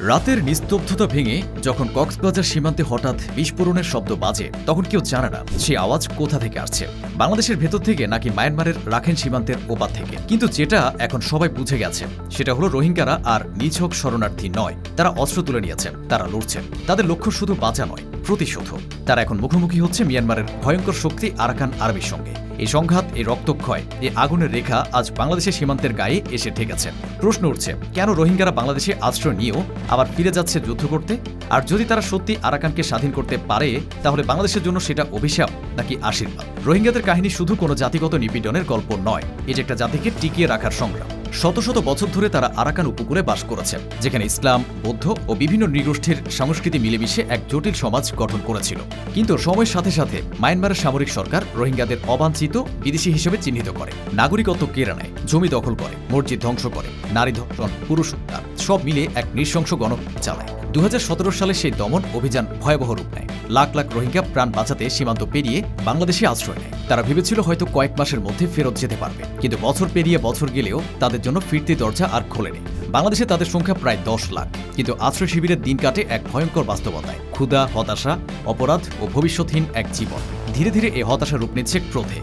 রাতের নিস্তব্ধতা ভেঙে যখন কক্সবাজার সীমান্তে হঠাৎ বিস্ফোরণের শব্দ বাজে, তখন কেউ জানে না সেই আওয়াজ কোথা থেকে আসছে, বাংলাদেশের ভেতর থেকে নাকি মায়ানমারের রাখাইন সীমান্তের ওপার থেকে। কিন্তু যেটা এখন সবাই বুঝে গেছে সেটা হলো রোহিঙ্গারা আর নিছক শরণার্থী নয়, তারা অস্ত্র তুলে নিয়েছে, তারা লড়ছেন। তাদের লক্ষ্য শুধু বাঁচা নয়, প্রতিশোধ। তারা এখন মুখোমুখি হচ্ছে মিয়ানমারের ভয়ঙ্কর শক্তি আরাকান আর্মির সঙ্গে। এই সংঘাত, এই রক্তক্ষয়, এই আগুনের রেখা আজ বাংলাদেশের সীমান্তের গায়ে এসে ঠেকেছে। প্রশ্ন উঠছে, কেন রোহিঙ্গারা বাংলাদেশে আশ্রয় নিয়েও আবার ফিরে যাচ্ছে যুদ্ধ করতে? আর যদি তারা সত্যি আরাকানকে স্বাধীন করতে পারে, তাহলে বাংলাদেশের জন্য সেটা অভিশাপ নাকি আশীর্বাদ? রোহিঙ্গাদের কাহিনী শুধু কোনো জাতিগত নিপীড়নের গল্প নয়, এটা একটা জাতিকে টিকিয়ে রাখার সংগ্রাম। শত শত বছর ধরে তারা আরাকান উপকূলে বাস করেছে, যেখানে ইসলাম, বৌদ্ধ ও বিভিন্ন নৃগোষ্ঠীর সংস্কৃতি মিলেমিশে এক জটিল সমাজ গঠন করেছিল। কিন্তু সময়ের সাথে সাথে মায়ানমারের সামরিক সরকার রোহিঙ্গাদের অবাঞ্ছিত বিদেশি হিসেবে চিহ্নিত করে, নাগরিকত্ব কেড়ে নেয়, জমি দখল করে, মসজিদ ধ্বংস করে, নারী ধর্ষণ, পুরুষ হত্যা সব মিলে এক নৃশংস গণহত্যা চালায়। 2017 সালে সেই দমন অভিযান ভয়াবহ রূপ নেয়। লাখ লাখ রোহিঙ্গা প্রাণ বাঁচাতে সীমান্ত পেরিয়ে বাংলাদেশে আশ্রয় নেয়। তারা ভেবেছিল হয়তো কয়েক মাসের মধ্যে ফেরত যেতে পারবে, কিন্তু বছর পেরিয়ে বছর গেলেও তাদের জন্য ফিরতি দরজা আর খোলেনি। বাংলাদেশে তাদের সংখ্যা প্রায় 10 লাখ, কিন্তু আশ্রয় শিবিরের দিন কাটে এক ভয়ঙ্কর বাস্তবতায়। ক্ষুধা, হতাশা, অপরাধ ও ভবিষ্যৎহীন এক জীবন। ধীরে ধীরে এই হতাশা রূপ নিচ্ছে ক্রোধে।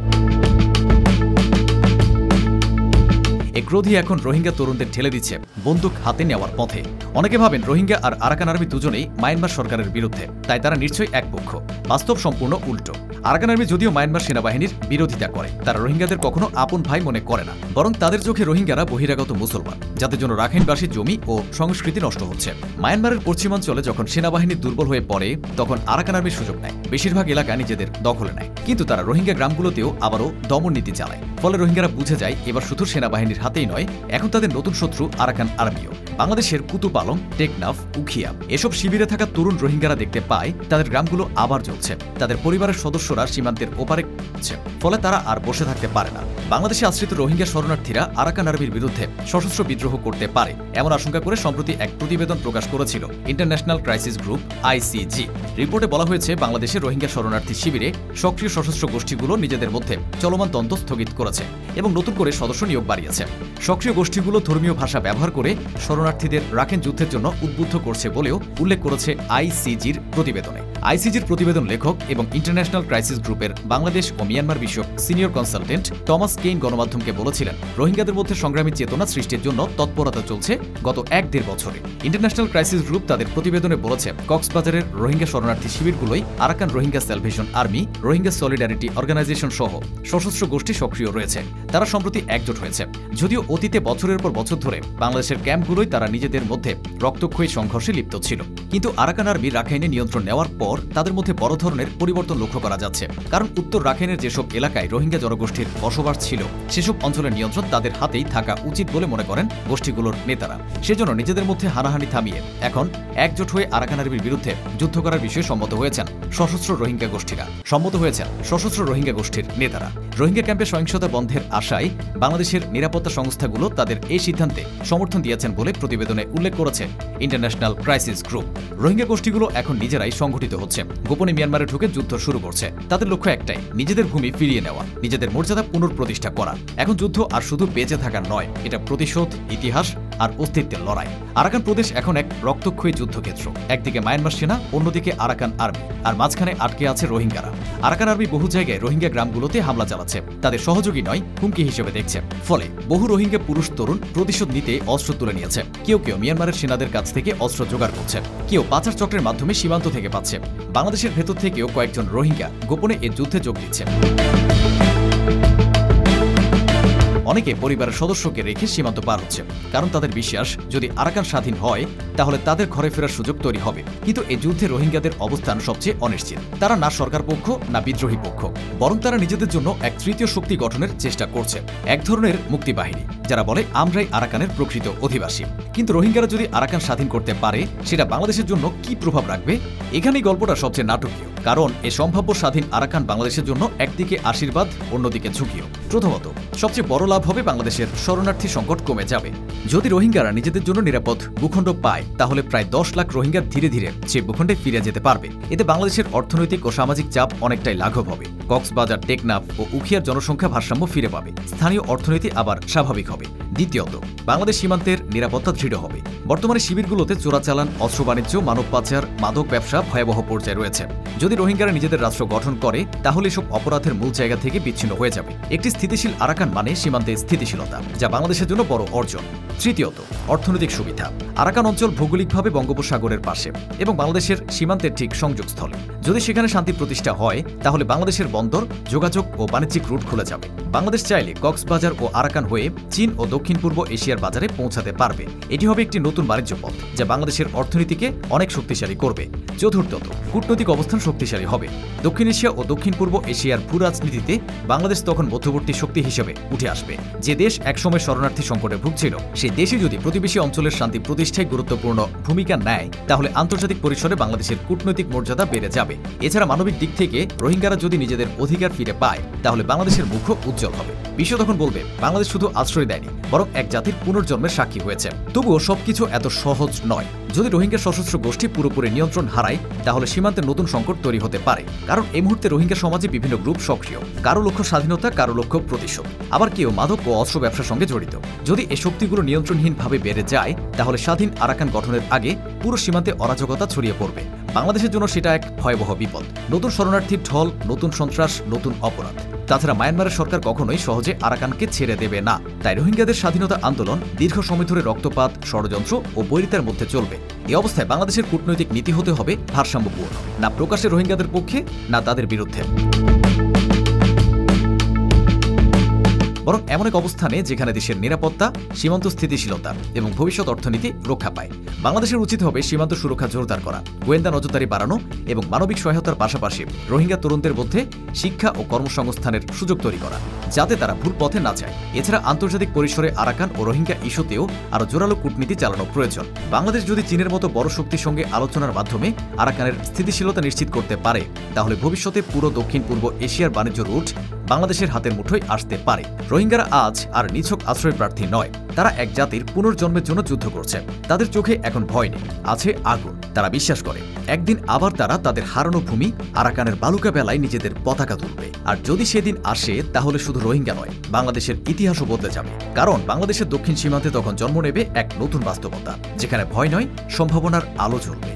এই ক্রোধই এখন রোহিঙ্গা তরুণদের ঠেলে দিচ্ছে বন্দুক হাতে নেওয়ার পথে। অনেকে ভাবেন রোহিঙ্গা আর আরাকান আর্মি দুজনেই মায়ানমার সরকারের বিরুদ্ধে, তাই তারা নিশ্চয়ই এক পক্ষ। বাস্তব সম্পূর্ণ উল্টো। আরাকান আর্মি যদিও মায়ানমার সেনাবাহিনীর বিরোধিতা করে, তারা রোহিঙ্গাদের কখনো আপন ভাই মনে করে না, বরং তাদের চোখে রোহিঙ্গারা বহিরাগত মুসলমান, যাদের জন্য রাখাইনবাসীর জমি ও সংস্কৃতি নষ্ট হচ্ছে। মায়ানমারের পশ্চিমাঞ্চলে যখন সেনাবাহিনী দুর্বল হয়ে পড়ে, তখন আরাকান আর্মির সুযোগ নেয়, বেশিরভাগ এলাকা নিজেদের দখলে নেয়। কিন্তু তারা রোহিঙ্গা গ্রামগুলোতেও আবারও দমন নীতি চালায়। ফলে রোহিঙ্গারা বুঝে যায় এবার শুধু সেনাবাহিনীর হাতেই নয়, এখন তাদের নতুন শত্রু আরাকান আর্মিও। বাংলাদেশের কুতুপালং, টেকনাফ, উখিয়া এসব শিবিরে থাকা তরুণ রোহিঙ্গারা দেখতে পায় তাদের গ্রামগুলো আবার জ্বলছে, তাদের পরিবারের সদস্যরা সীমান্তের ওপারে হচ্ছে। ফলে তারা আর বসে থাকতে পারে না। বাংলাদেশে আশ্রিত রোহিঙ্গা শরণার্থীরা আরাকান আর্মির বিরুদ্ধে সশস্ত্র বিদ্রোহ করতে পারে এমন আশঙ্কা করে সম্প্রতি এক প্রতিবেদন প্রকাশ করেছিল ইন্টারন্যাশনাল ক্রাইসিস গ্রুপ ICG। রিপোর্টে বলা হয়েছে, বাংলাদেশের রোহিঙ্গা শরণার্থী শিবিরে সক্রিয় সশস্ত্র গোষ্ঠীগুলো নিজেদের মধ্যে চলমান দ্বন্দ্ব স্থগিত করেছে এবং নতুন করে সদস্য নিয়োগ বাড়িয়েছে। সক্রিয় গোষ্ঠীগুলো ধর্মীয় ভাষা ব্যবহার করে শরণার্থীদের রাখাইন যুদ্ধের জন্য উদ্বুদ্ধ করছে বলেও উল্লেখ করেছে ICGর প্রতিবেদনে। ICGর প্রতিবেদন লেখক এবং ইন্টারন্যাশনাল ক্রাইসিস গ্রুপের বাংলাদেশ ও মিয়ানমার বিষয়ক সিনিয়র কনসালটেন্ট টমাস কেইন গণমাধ্যমকে বলেছিলেন, রোহিঙ্গাদের মধ্যে সংগ্রামী চেতনা সৃষ্টির জন্য তৎপরতা চলছে গত 1-1.5 বছরে। ইন্টারন্যাশনাল ক্রাইসিস গ্রুপ তাদের প্রতিবেদনে বলেছে, কক্সবাজারের রোহিঙ্গা শরণার্থী শিবিরগুলোই Arakan Rohingya salvation army, Rohingya solidarity organisation সহ সশস্ত্র গোষ্ঠী সক্রিয় রয়েছে। তারা সম্প্রতি একজোট হয়েছে। যদিও অতীতে বছরের পর বছর ধরে বাংলাদেশের ক্যাম্পগুলোই তারা নিজেদের মধ্যে রক্তক্ষয়ী সংঘর্ষে লিপ্ত ছিল। কিন্তু আরাকান আর্মি রাখাইনে নিয়ন্ত্রণ নেওয়ার পর তাদের মধ্যে বড় ধরনের পরিবর্তন লক্ষ্য করা যাচ্ছে। কারণ উত্তর রাখাইনের যেসব এলাকায় রোহিঙ্গা জনগোষ্ঠীর বসবাস ছিল, সেসব অঞ্চলের নিয়ন্ত্রণ তাদের হাতেই থাকা উচিত বলে মনে করেন গোষ্ঠীগুলোর নেতারা। সেজন্য নিজেদের মধ্যে হানাহানি থামিয়ে এখন একজোট হয়ে আরাকান আর্মির বিরুদ্ধে যুদ্ধ করার বিষয়ে সম্মত হয়েছেন সশস্ত্র রোহিঙ্গা গোষ্ঠীরা, সম্মত হয়েছেন সশস্ত্র রোহিঙ্গা গোষ্ঠীর নেতারা। রোহিঙ্গা ক্যাম্পে সহিংসতা বন্ধের আশায় বাংলাদেশের নিরাপত্তা সংস্থাগুলো তাদের এই সিদ্ধান্তে সমর্থন দিয়েছেন বলে প্রতিবেদনে উল্লেখ করেছে ইন্টারন্যাশনাল ক্রাইসিস গ্রুপ। রোহিঙ্গা গোষ্ঠীগুলো এখন নিজেরাই সংগঠিত হচ্ছে, গোপনে মিয়ানমারে ঢুকে যুদ্ধ শুরু করছে। তাদের লক্ষ্য একটাই, নিজেদের ভূমি ফিরিয়ে নেওয়া, নিজেদের মর্যাদা পুনঃপ্রতিষ্ঠা করা। এখন যুদ্ধ আর শুধু বেঁচে থাকার নয়, এটা প্রতিশোধ, ইতিহাস আর অস্তিত্বের লড়াই। আরাকান প্রদেশ এখন এক রক্তক্ষয়ী যুদ্ধক্ষেত্র। একদিকে মায়ানমার সেনা, অন্যদিকে আরাকান আর্মি, আর মাঝখানে আটকে আছে রোহিঙ্গারা। আরাকান আর্মি বহু জায়গায় রোহিঙ্গা গ্রামগুলোতে হামলা চালাচ্ছে, তাদের সহযোগী নয়, হুমকি হিসেবে দেখছে। ফলে বহু রোহিঙ্গা পুরুষ তরুণ প্রতিশোধ নিতে অস্ত্র তুলে নিয়েছে। কেউ কেউ মিয়ানমারের সেনাদের কাছ থেকে অস্ত্র জোগাড় করছে, কেউ পাচার চক্রের মাধ্যমে সীমান্ত থেকে পাচ্ছে। বাংলাদেশের ভেতর থেকেও কয়েকজন রোহিঙ্গা গোপনে এ যুদ্ধে যোগ দিচ্ছে। অনেকে পরিবারের সদস্যকে রেখে সীমান্ত পার হচ্ছে, কারণ তাদের বিশ্বাস যদি আরাকান স্বাধীন হয় তাহলে তাদের ঘরে ফেরার সুযোগ তৈরি হবে। কিন্তু এই যুদ্ধে রোহিঙ্গাদের অবস্থান সবচেয়ে অনিশ্চিত। তারা না সরকার পক্ষ না বিদ্রোহী পক্ষ, বরং তারা নিজেদের জন্য এক তৃতীয় শক্তি গঠনের চেষ্টা করছে, এক ধরনের মুক্তি বাহিনী, যারা বলে আমরাই আরাকানের প্রকৃত অধিবাসী। কিন্তু রোহিঙ্গারা যদি আরাকান স্বাধীন করতে পারে, সেটা বাংলাদেশের জন্য কি প্রভাব রাখবে? এখানেই গল্পটা সবচেয়ে নাটকীয়, কারণ এ সম্ভাব্য স্বাধীন আরাকান বাংলাদেশের জন্য একদিকে আশীর্বাদ, অন্যদিকে ঝুঁকিও। প্রথমত, সবচেয়ে বড় লাভ হবে বাংলাদেশের শরণার্থী সংকট কমে যাবে। যদি রোহিঙ্গারা নিজেদের জন্য নিরাপদ ভূখণ্ড পায়, তাহলে প্রায় 10 লাখ রোহিঙ্গা ধীরে ধীরে সে ভূখণ্ডে ফিরে যেতে পারবে। এতে বাংলাদেশের অর্থনৈতিক ও সামাজিক চাপ অনেকটাই লাঘব হবে। কক্সবাজার, টেকনাফ ও উখিয়ার জনসংখ্যা ভারসাম্য ফিরে পাবে, স্থানীয় অর্থনীতি আবার স্বাভাবিক হবে। দ্বিতীয়ত, বাংলাদেশ সীমান্তের নিরাপত্তা দৃঢ় হবে। বর্তমানে শিবিরগুলোতে চোরাচালান, অস্ত্র বাণিজ্য, মানব পাচার, মাদক ব্যবসা ভয়াবহ পর্যায়ে রয়েছে। যদি রোহিঙ্গারা নিজেদের রাষ্ট্র গঠন করে, তাহলে এসব অপরাধের মূল জায়গা থেকে বিচ্ছিন্ন হয়ে যাবে। একটি স্থিতিশীল আরাকান মানে সীমান্তে স্থিতিশীলতা, যা বাংলাদেশের জন্য বড় অর্জন। তৃতীয়ত, অর্থনৈতিক সুবিধা। আরাকান অঞ্চল ভৌগোলিকভাবে বঙ্গোপসাগরের পাশে এবং বাংলাদেশের সীমান্তের ঠিক সংযোগস্থলে। যদি সেখানে শান্তি প্রতিষ্ঠা হয়, তাহলে বাংলাদেশের বন্দর, যোগাযোগ ও বাণিজ্যিক রুট খুলে যাবে। বাংলাদেশ চাইলে কক্সবাজার ও আরাকান হয়ে চীন ও দক্ষিণ পূর্ব এশিয়ার বাজারে পৌঁছাতে পারবে। এটি হবে একটি নতুন বাণিজ্য পথ, যা বাংলাদেশের অর্থনীতিকে অনেক শক্তিশালী করবে। চতুর্থত, কূটনৈতিক অবস্থান শক্তিশালী হবে। দক্ষিণ এশিয়া ও দক্ষিণ পূর্ব এশিয়ার ভূ রাজনীতিতে বাংলাদেশ তখন মধ্যবর্তী শক্তি হিসেবে উঠে আসবে। যে দেশ একসময় শরণার্থী সংকটে ভুগছিল, সেই দেশে যদি প্রতিবেশী অঞ্চলের শান্তি প্রতিষ্ঠায় গুরুত্বপূর্ণ ভূমিকা নেয়, তাহলে আন্তর্জাতিক পরিসরে বাংলাদেশের কূটনৈতিক মর্যাদা বেড়ে যাবে। এছাড়া মানবিক দিক থেকে রোহিঙ্গারা যদি নিজেদের অধিকার ফিরে পায়, তাহলে বাংলাদেশের মুখও উজ্জ্বল হবে। বিশ্ব তখন বলবে, বাংলাদেশ শুধু আশ্রয় দেয়নি, বরং এক জাতির পুনর্জন্মের সাক্ষী হয়েছে। তবুও সবকিছু এত সহজ নয়। যদি রোহিঙ্গা সশস্ত্র গোষ্ঠী পুরোপুরি নিয়ন্ত্রণ হারায়, তাহলে সীমান্তে নতুন সংকট তৈরি হতে পারে। কারণ এই মুহূর্তে রোহিঙ্গা সমাজে বিভিন্ন গ্রুপ সক্রিয়। কারো লক্ষ্য স্বাধীনতা, কারো লক্ষ্য প্রতিশোধ, আবার কেউ মাদক ও অস্ত্র ব্যবসার সঙ্গে জড়িত। যদি এই শক্তিগুলো নিয়ন্ত্রণহীনভাবে বেড়ে যায়, তাহলে স্বাধীন আরাকান গঠনের আগে পুরো সীমান্তে অরাজকতা ছড়িয়ে পড়বে। বাংলাদেশের জন্য সেটা এক ভয়াবহ বিপদ। নতুন শরণার্থীর ঢল, নতুন সন্ত্রাস, নতুন অপরাধ। তাছাড়া মায়ানমারের সরকার কখনোই সহজে আরাকানকে ছেড়ে দেবে না। তাই রোহিঙ্গাদের স্বাধীনতা আন্দোলন দীর্ঘ সময় ধরে রক্তপাত, ষড়যন্ত্র ও বৈরিতার মধ্যে চলবে। এই অবস্থায় বাংলাদেশের কূটনৈতিক নীতি হতে হবে ভারসাম্যপূর্ণ, না প্রকাশ্যে রোহিঙ্গাদের পক্ষে, না তাদের বিরুদ্ধে, বরং এমন এক অবস্থানে যেখানে দেশের নিরাপত্তা, সীমান্ত স্থিতিশীলতা এবং ভবিষ্যৎ অর্থনীতি রক্ষা পায়। বাংলাদেশের উচিত হবে সীমান্ত সুরক্ষা জোরদার করা, গোয়েন্দা নজরদারি বাড়ানো এবং মানবিক সহায়তার পাশাপাশি রোহিঙ্গা তরুণদের মধ্যে শিক্ষা ও কর্মসংস্থানের সুযোগ তৈরি করা, যাতে তারা ভুল পথে না যায়। এছাড়া আন্তর্জাতিক পরিসরে আরাকান ও রোহিঙ্গা ইস্যুতেও আরও জোরালো কূটনীতি চালানো প্রয়োজন। বাংলাদেশ যদি চীনের মতো বড় শক্তির সঙ্গে আলোচনার মাধ্যমে আরাকানের স্থিতিশীলতা নিশ্চিত করতে পারে, তাহলে ভবিষ্যতে পুরো দক্ষিণ পূর্ব এশিয়ার বাণিজ্য রুট বাংলাদেশের হাতের মুঠোয় আসতে পারে। রোহিঙ্গারা আজ আর নিছক আশ্রয় প্রার্থী নয়, তারা এক জাতির পুনর্জন্মের জন্য যুদ্ধ করছে। তাদের চোখে এখন ভয় নেই, আছে আগুন। তারা বিশ্বাস করে একদিন আবার তারা তাদের হারানো ভূমি আরাকানের বালুকা বেলায় নিজেদের পতাকা তুলবে। আর যদি সেদিন আসে, তাহলে শুধু রোহিঙ্গা নয়, বাংলাদেশের ইতিহাসও বদলে যাবে। কারণ বাংলাদেশের দক্ষিণ সীমান্তে তখন জন্ম নেবে এক নতুন বাস্তবতা, যেখানে ভয় নয়, সম্ভাবনার আলো জ্বলবে।